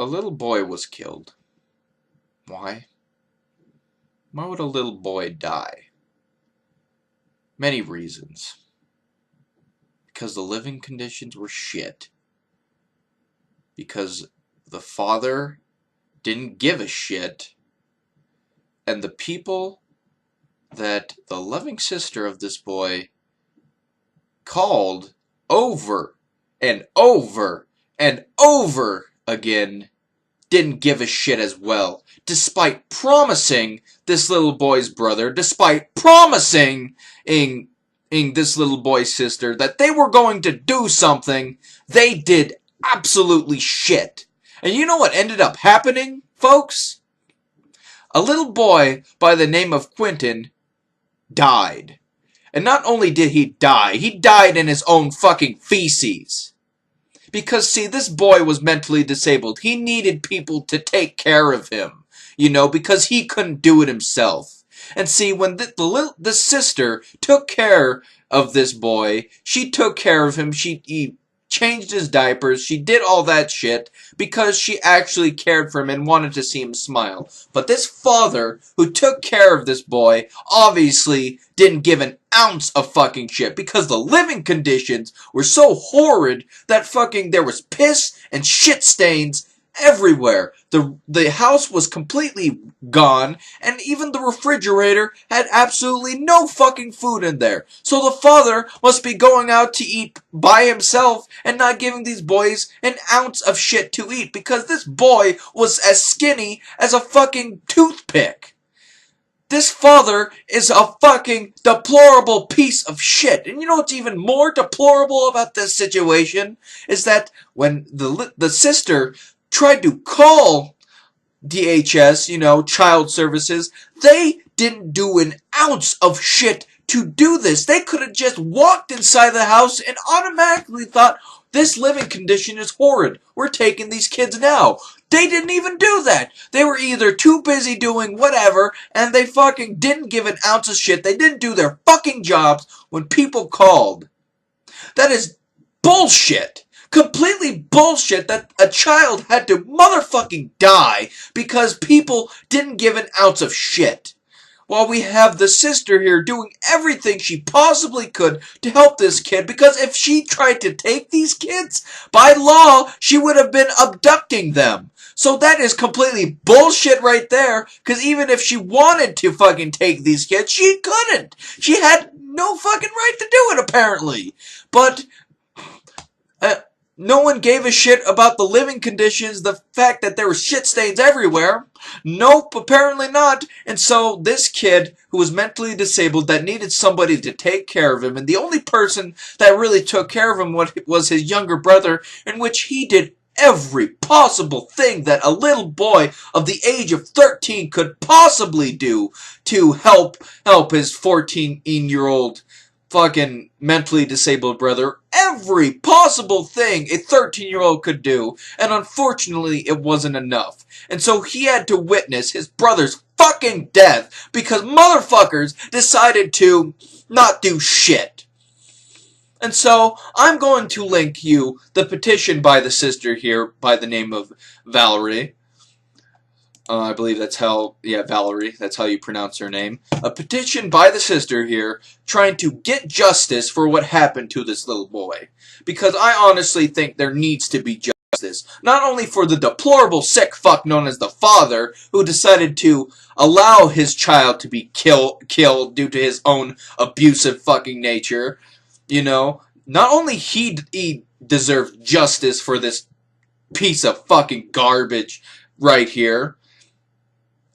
A little boy was killed. Why? Why would a little boy die? Many reasons. Because the living conditions were shit. Because the father didn't give a shit. And the people that the loving sister of this boy called over and over and over again didn't give a shit as well, despite promising this little boy's brother, despite promising this little boy's sister that they were going to do something. They did absolutely shit. And you know what ended up happening, folks? A little boy by the name of Quinten died. And not only did he died in his own fucking feces. Because, see, this boy was mentally disabled. He needed people to take care of him, you know, because he couldn't do it himself. And see, when the sister took care of this boy, she took care of him, he changed his diapers, she did all that shit because she actually cared for him and wanted to see him smile. But this father who took care of this boy obviously didn't give an ounce of fucking shit because the living conditions were so horrid that fucking there was piss and shit stains everywhere. The house was completely gone, and even the refrigerator had absolutely no fucking food in there. So the father must be going out to eat by himself and not giving these boys an ounce of shit to eat because this boy was as skinny as a fucking toothpick. This father is a fucking deplorable piece of shit. And you know what's even more deplorable about this situation? Is that when the sister tried to call DHS, you know, child services, they didn't do an ounce of shit to do this. They could have just walked inside the house and automatically thought, this living condition is horrid. We're taking these kids now. They didn't even do that. They were either too busy doing whatever, and they fucking didn't give an ounce of shit. They didn't do their fucking jobs when people called. That is bullshit. Completely bullshit that a child had to motherfucking die because people didn't give an ounce of shit. While we have the sister here doing everything she possibly could to help this kid, because if she tried to take these kids, by law, she would have been abducting them. So that is completely bullshit right there, because even if she wanted to fucking take these kids, she couldn't. She had no fucking right to do it, apparently. But no one gave a shit about the living conditions, the fact that there were shit stains everywhere. Nope, apparently not. And so this kid who was mentally disabled that needed somebody to take care of him, and the only person that really took care of him was his younger brother, in which he did every possible thing that a little boy of the age of 13 could possibly do to help his 14-year-old fucking mentally disabled brother. Every possible thing a 13-year-old could do, and unfortunately it wasn't enough. And so he had to witness his brother's fucking death because motherfuckers decided to not do shit. And so I'm going to link you the petition by the sister here by the name of Valerie. I believe that's how, yeah, Valerie, that's how you pronounce her name. A petition by the sister here trying to get justice for what happened to this little boy. Because I honestly think there needs to be justice. Not only for the deplorable sick fuck known as the father, who decided to allow his child to be killed due to his own abusive fucking nature. You know, not only he deserved justice for this piece of fucking garbage right here.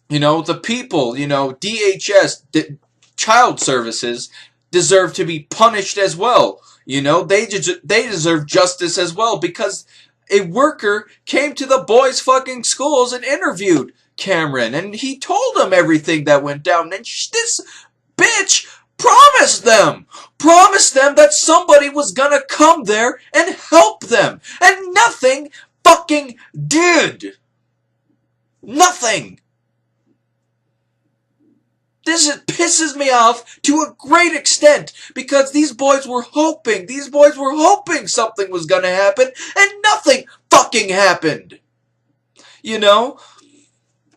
You know, the people, you know, DHS, child services, deserve to be punished as well. You know, they deserve justice as well because a worker came to the boys' fucking schools and interviewed Cameron, and he told them everything that went down, and this bitch promised them that somebody was gonna come there and help them, and nothing fucking did. Nothing. This pisses me off to a great extent because these boys were hoping something was gonna happen, and nothing fucking happened. You know?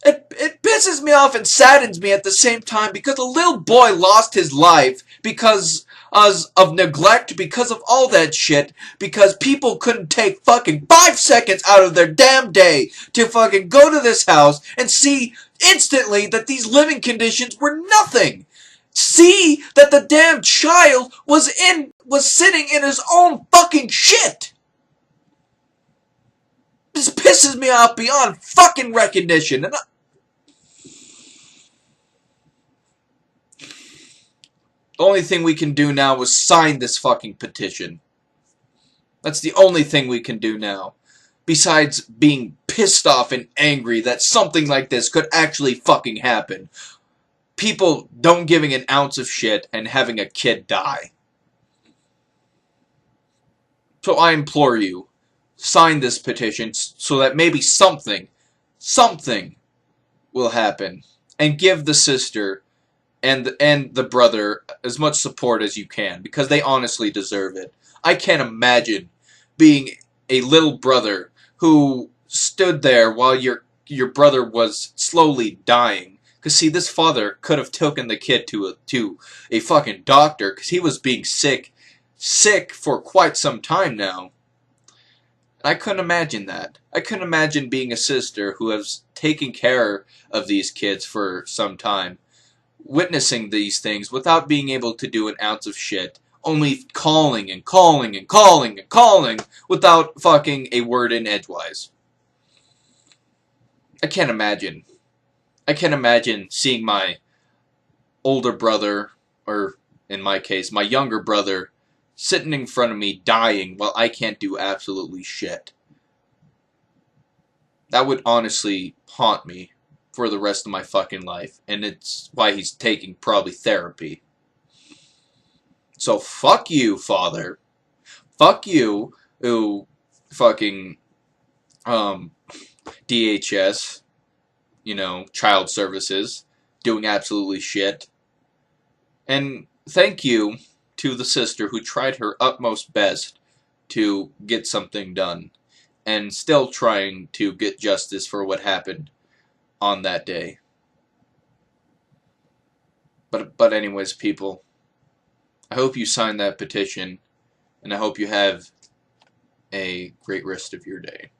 It pisses me off and saddens me at the same time because a little boy lost his life because of neglect, because of all that shit, because people couldn't take fucking 5 seconds out of their damn day to fucking go to this house and see instantly that these living conditions were nothing. See that the damn child was sitting in his own fucking shit. This pisses me off beyond fucking recognition. And the only thing we can do now is sign this fucking petition. That's the only thing we can do now. Besides being pissed off and angry that something like this could actually fucking happen. People don't giving an ounce of shit and having a kid die. So I implore you, sign this petition so that maybe something will happen. And give the sister and the brother as much support as you can, because they honestly deserve it. I can't imagine being a little brother who stood there while your brother was slowly dying. Because see, this father could have taken the kid to a fucking doctor, because he was being sick for quite some time now. I couldn't imagine that. I couldn't imagine being a sister who has taken care of these kids for some time, witnessing these things without being able to do an ounce of shit, only calling and calling and calling and calling without fucking a word in edgewise. I can't imagine. I can't imagine seeing my older brother, or in my case, my younger brother, sitting in front of me dying while I can't do absolutely shit. That would honestly haunt me for the rest of my fucking life, and it's why he's taking probably therapy. So fuck you, father. Fuck you, who fucking DHS, child services, doing absolutely shit. And thank you to the sister who tried her utmost best to get something done, and still trying to get justice for what happened on that day. But anyways, people, I hope you sign that petition, and I hope you have a great rest of your day.